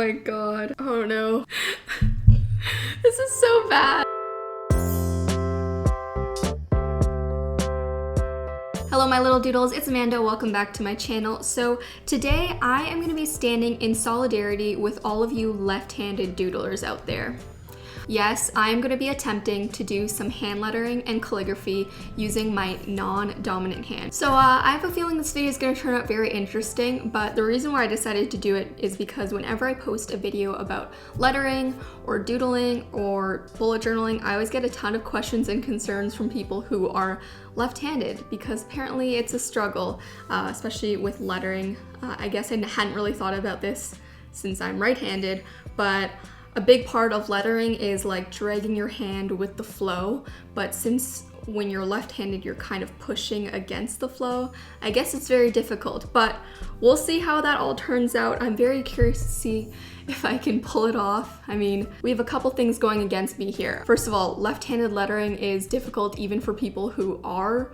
my god. Oh no. This is so bad. Hello my little doodles, it's Amanda, welcome back to my channel. So today I am going to be standing in solidarity with all of you left-handed doodlers out there. Yes, I am going to be attempting to do some hand lettering and calligraphy using my non-dominant hand. So I have a feeling this video is going to turn out very interesting, but the reason why I decided to do it is because whenever I post a video about lettering or doodling or bullet journaling, I always get a ton of questions and concerns from people who are left-handed because apparently it's a struggle, especially with lettering. I guess I hadn't really thought about this since I'm right-handed, but a big part of lettering is like dragging your hand with the flow, but since when you're left-handed you're kind of pushing against the flow, I guess it's very difficult, but we'll see how that all turns out. I'm very curious to see if I can pull it off. I mean, we have a couple things going against me here. First of all, left-handed lettering is difficult even for people who are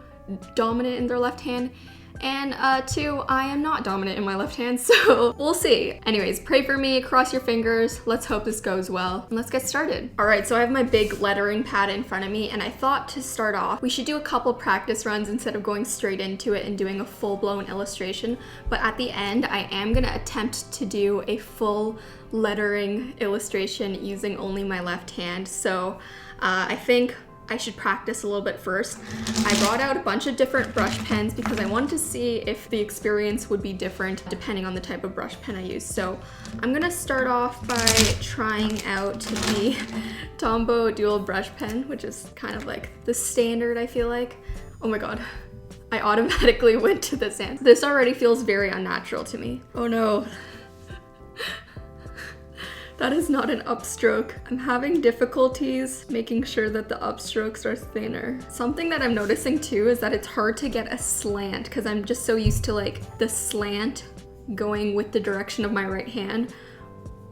dominant in their left hand. And two, I am not dominant in my left hand, so we'll see. Anyways, pray for me, cross your fingers, let's hope this goes well, and let's get started. All right, so I have my big lettering pad in front of me, and I thought to start off, we should do a couple practice runs instead of going straight into it and doing a full-blown illustration, but at the end, I am gonna attempt to do a full lettering illustration using only my left hand, so I think I should practice a little bit first. I brought out a bunch of different brush pens because I wanted to see if the experience would be different depending on the type of brush pen I use. So I'm gonna start off by trying out the Tombow dual brush pen, which is kind of like the standard, I feel like. Oh my god, I automatically went to this hand. This already feels very unnatural to me. Oh no. That is not an upstroke. I'm having difficulties making sure that the upstrokes are thinner. Something that I'm noticing too is that it's hard to get a slant because I'm just so used to like the slant going with the direction of my right hand,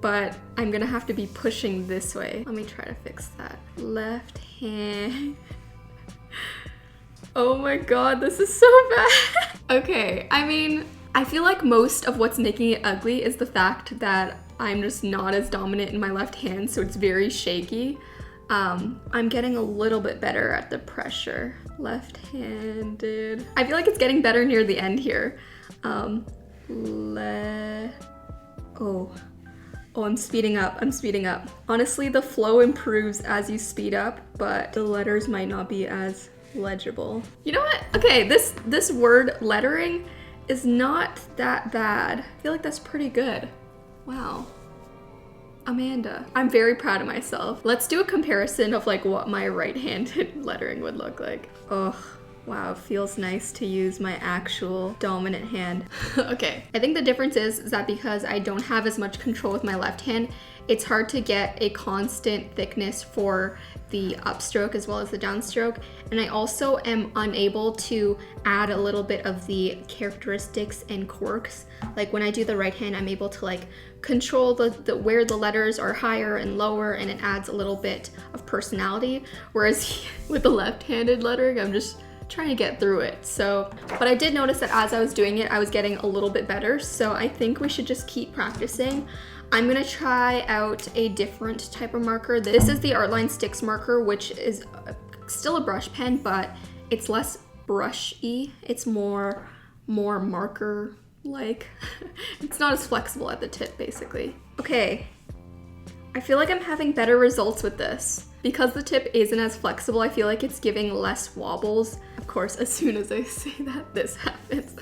but I'm gonna have to be pushing this way. Let me try to fix that. Left hand. Oh my god, this is so bad. Okay, I mean, I feel like most of what's making it ugly is the fact that I'm just not as dominant in my left hand, so it's very shaky. I'm getting a little bit better at the pressure. Left-handed. I feel like it's getting better near the end here. Oh, I'm speeding up, I'm speeding up. Honestly, the flow improves as you speed up, but the letters might not be as legible. You know what? Okay, this word lettering is not that bad. I feel like that's pretty good. Wow. Amanda. I'm very proud of myself. Let's do a comparison of like what my right-handed lettering would look like. Oh, wow, it feels nice to use my actual dominant hand. Okay, I think the difference is that because I don't have as much control with my left hand, it's hard to get a constant thickness for the upstroke as well as the downstroke. And I also am unable to add a little bit of the characteristics and quirks. Like when I do the right hand, I'm able to like control the where the letters are higher and lower, and it adds a little bit of personality. Whereas with the left-handed lettering, I'm just trying to get through it. So, but I did notice that as I was doing it, I was getting a little bit better. So I think we should just keep practicing. I'm gonna try out a different type of marker. This is the Artline Sticks marker, which is still a brush pen, but it's less brushy. It's more marker-like. It's not as flexible at the tip, basically. Okay, I feel like I'm having better results with this. Because the tip isn't as flexible, I feel like it's giving less wobbles. Of course, as soon as I say that, this happens.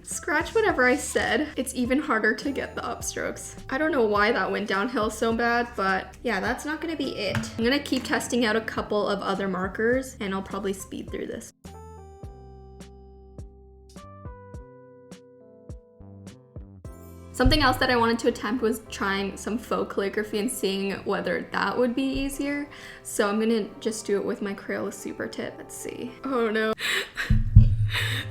Scratch whatever I said. It's even harder to get the upstrokes. I don't know why that went downhill so bad, but yeah, that's not gonna be it. I'm gonna keep testing out a couple of other markers and I'll probably speed through this. Something else that I wanted to attempt was trying some faux calligraphy and seeing whether that would be easier. So I'm gonna just do it with my Crayola Super Tip. Let's see. Oh no.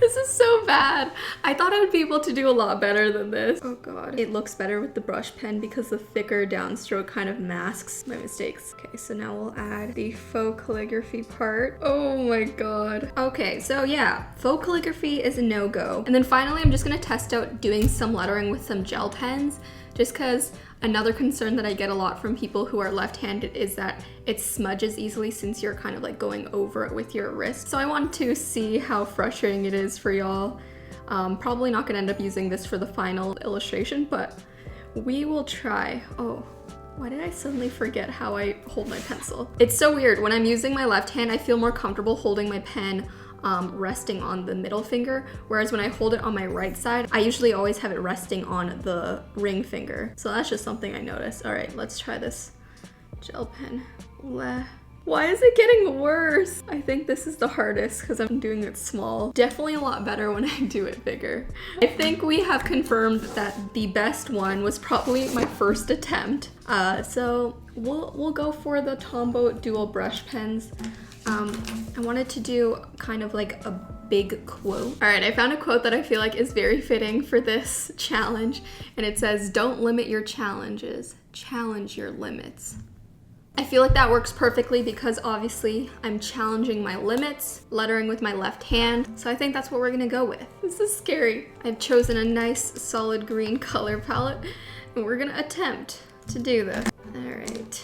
This is so bad. I thought I would be able to do a lot better than this. Oh god. It looks better with the brush pen because the thicker downstroke kind of masks my mistakes. Okay, so now we'll add the faux calligraphy part. Oh my god. Okay, so yeah, faux calligraphy is a no-go. And then finally, I'm just gonna test out doing some lettering with some gel pens, just because another concern that I get a lot from people who are left-handed is that it smudges easily since you're kind of like going over it with your wrist. So I want to see how frustrating it is for y'all. Probably not gonna end up using this for the final illustration, but we will try. Oh, why did I suddenly forget how I hold my pencil? It's so weird. When I'm using my left hand, I feel more comfortable holding my pen resting on the middle finger, whereas when I hold it on my right side, I usually always have it resting on the ring finger. So that's just something I noticed. All right, let's try this gel pen. Why is it getting worse? I think this is the hardest because I'm doing it small. Definitely a lot better when I do it bigger. I think we have confirmed that the best one was probably my first attempt. So we'll go for the Tombow dual brush pens. I wanted to do kind of like a big quote. All right, I found a quote that I feel like is very fitting for this challenge, and it says, "Don't limit your challenges, challenge your limits." I feel like that works perfectly because obviously I'm challenging my limits, lettering with my left hand, so I think that's what we're gonna go with. This is scary. I've chosen a nice solid green color palette, and we're gonna attempt to do this. All right.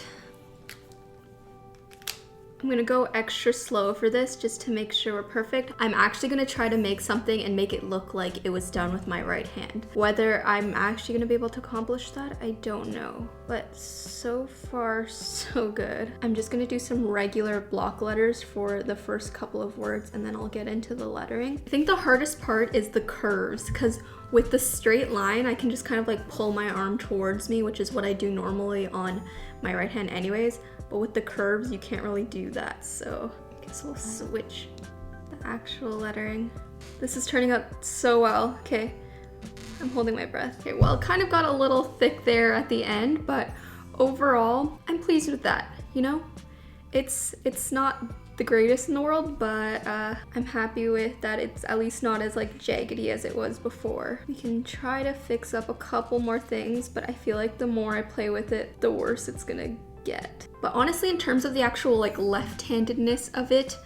I'm gonna go extra slow for this just to make sure we're perfect. I'm actually gonna try to make something and make it look like it was done with my right hand. Whether I'm actually gonna be able to accomplish that, I don't know. But so far, so good. I'm just gonna do some regular block letters for the first couple of words and then I'll get into the lettering. I think the hardest part is the curves, because with the straight line, I can just kind of like pull my arm towards me, which is what I do normally on my right hand anyways. But with the curves, you can't really do that. So I guess we'll switch the actual lettering. This is turning out so well. Okay, I'm holding my breath. Okay, well, it kind of got a little thick there at the end, but overall, I'm pleased with that, you know? It's not the greatest in the world, but I'm happy with that. It's at least not as like jaggedy as it was before. We can try to fix up a couple more things, but I feel like the more I play with it, the worse it's gonna get. But honestly, in terms of the actual like left-handedness of it,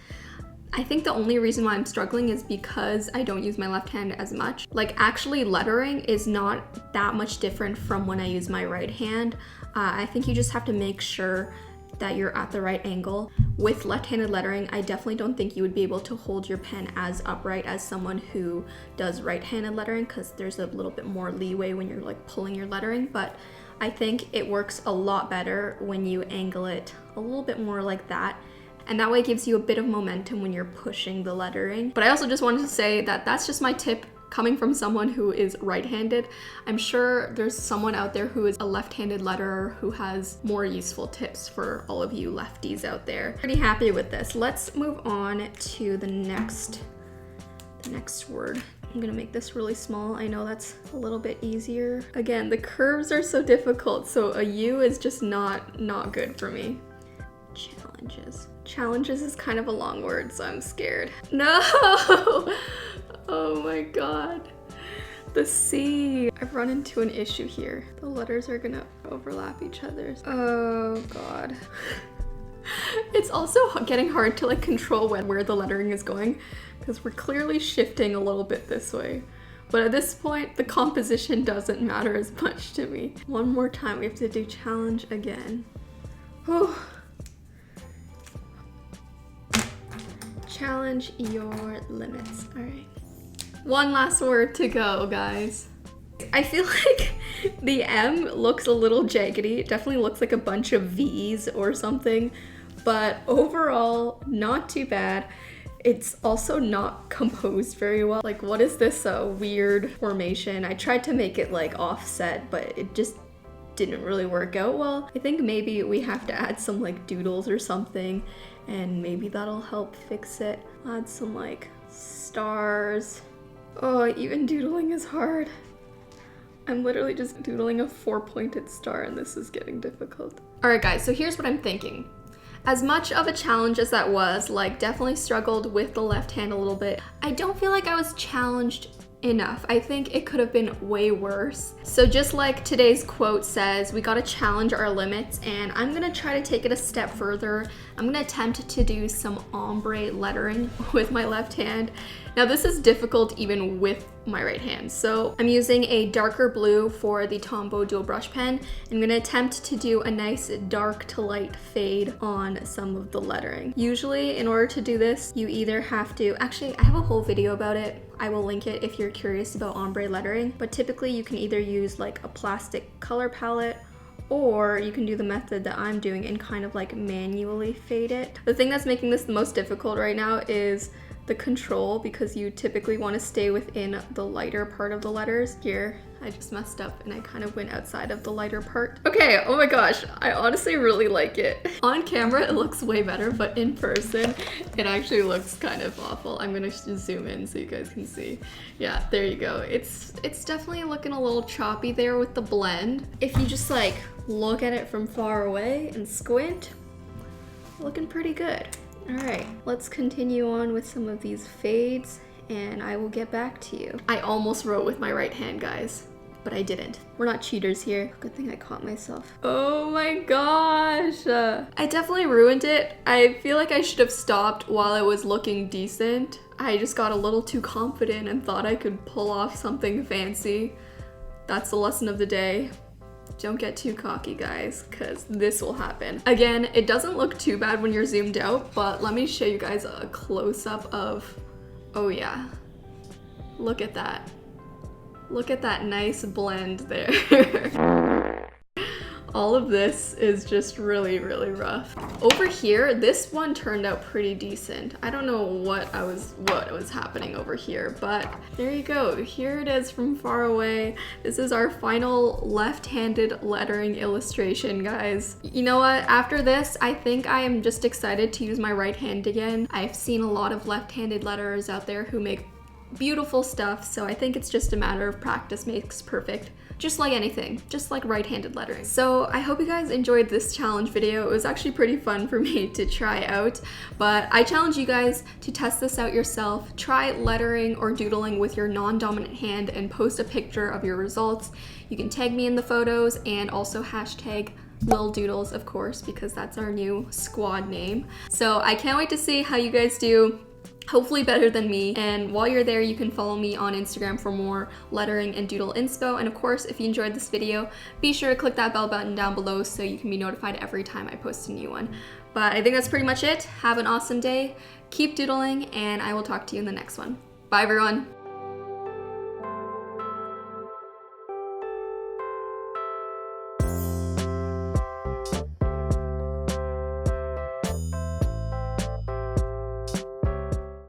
I think the only reason why I'm struggling is because I don't use my left hand as much. Like actually lettering is not that much different from when I use my right hand. I think you just have to make sure that you're at the right angle. With left-handed lettering, I definitely don't think you would be able to hold your pen as upright as someone who does right-handed lettering, because there's a little bit more leeway when you're like pulling your lettering, but I think it works a lot better when you angle it a little bit more like that. And that way it gives you a bit of momentum when you're pushing the lettering. But I also just wanted to say that that's just my tip coming from someone who is right-handed. I'm sure there's someone out there who is a left-handed letterer who has more useful tips for all of you lefties out there. Pretty happy with this. Let's move on to the next word. I'm gonna make this really small. I know that's a little bit easier. Again, the curves are so difficult, so a U is just not good for me. Challenges. Challenges is kind of a long word, so I'm scared. No! Oh my god. The C. I've run into an issue here. The letters are gonna overlap each other. Oh god. It's also getting hard to like control where the lettering is going, because we're clearly shifting a little bit this way. But at this point, the composition doesn't matter as much to me. One more time, we have to do challenge again. Whew. Challenge your limits. All right. One last word to go, guys. I feel like the M looks a little jaggedy. It definitely looks like a bunch of V's or something, but overall, not too bad. It's also not composed very well. Like, what is this weird formation? I tried to make it like offset, but it just didn't really work out well. I think maybe we have to add some like doodles or something, and maybe that'll help fix it. Add some like stars. Oh, even doodling is hard. I'm literally just doodling a 4-pointed star and this is getting difficult. All right guys, so here's what I'm thinking. As much of a challenge as that was, like definitely struggled with the left hand a little bit, I don't feel like I was challenged enough. I think it could have been way worse. So just like today's quote says, we gotta challenge our limits, and I'm gonna try to take it a step further. I'm gonna attempt to do some ombre lettering with my left hand. Now this is difficult even with my right hand. So I'm using a darker blue for the Tombow dual brush pen. I'm gonna attempt to do a nice dark to light fade on some of the lettering. Usually in order to do this, you either have to, actually I have a whole video about it. I will link it if you're curious about ombre lettering, but typically you can either use like a plastic color palette, or you can do the method that I'm doing and kind of like manually fade it. The thing that's making this the most difficult right now is the control, because you typically want to stay within the lighter part of the letters. Here, I just messed up and I kind of went outside of the lighter part. Okay, oh my gosh, I honestly really like it. On camera, it looks way better, but in person, it actually looks kind of awful. I'm gonna just zoom in so you guys can see. Yeah, there you go. It's definitely looking a little choppy there with the blend. If you just like look at it from far away and squint, looking pretty good. All right, let's continue on with some of these fades and I will get back to you. I almost wrote with my right hand, guys, but I didn't. We're not cheaters here. Good thing I caught myself. Oh my gosh. I definitely ruined it. I feel like I should have stopped while it was looking decent. I just got a little too confident and thought I could pull off something fancy. That's the lesson of the day. Don't get too cocky, guys, because this will happen. Again, it doesn't look too bad when you're zoomed out, but let me show you guys a close-up of, oh yeah, look at that. Look at that nice blend there. All of this is just really, really rough. Over here, this one turned out pretty decent. I don't know what was happening over here, but there you go. Here it is from far away. This is our final left-handed lettering illustration, guys. You know what? After this, I think I am just excited to use my right hand again. I've seen a lot of left-handed letterers out there who make beautiful stuff, so I think it's just a matter of practice makes perfect. Just like anything, just like right-handed lettering. So I hope you guys enjoyed this challenge video. It was actually pretty fun for me to try out, but I challenge you guys to test this out yourself. Try lettering or doodling with your non-dominant hand and post a picture of your results. You can tag me in the photos and also hashtag Lil Doodles, of course, because that's our new squad name. So I can't wait to see how you guys do. Hopefully better than me, and while you're there you can follow me on Instagram for more lettering and doodle inspo, and of course if you enjoyed this video be sure to click that bell button down below so you can be notified every time I post a new one. But I think that's pretty much it. Have an awesome day, keep doodling, and I will talk to you in the next one. Bye everyone!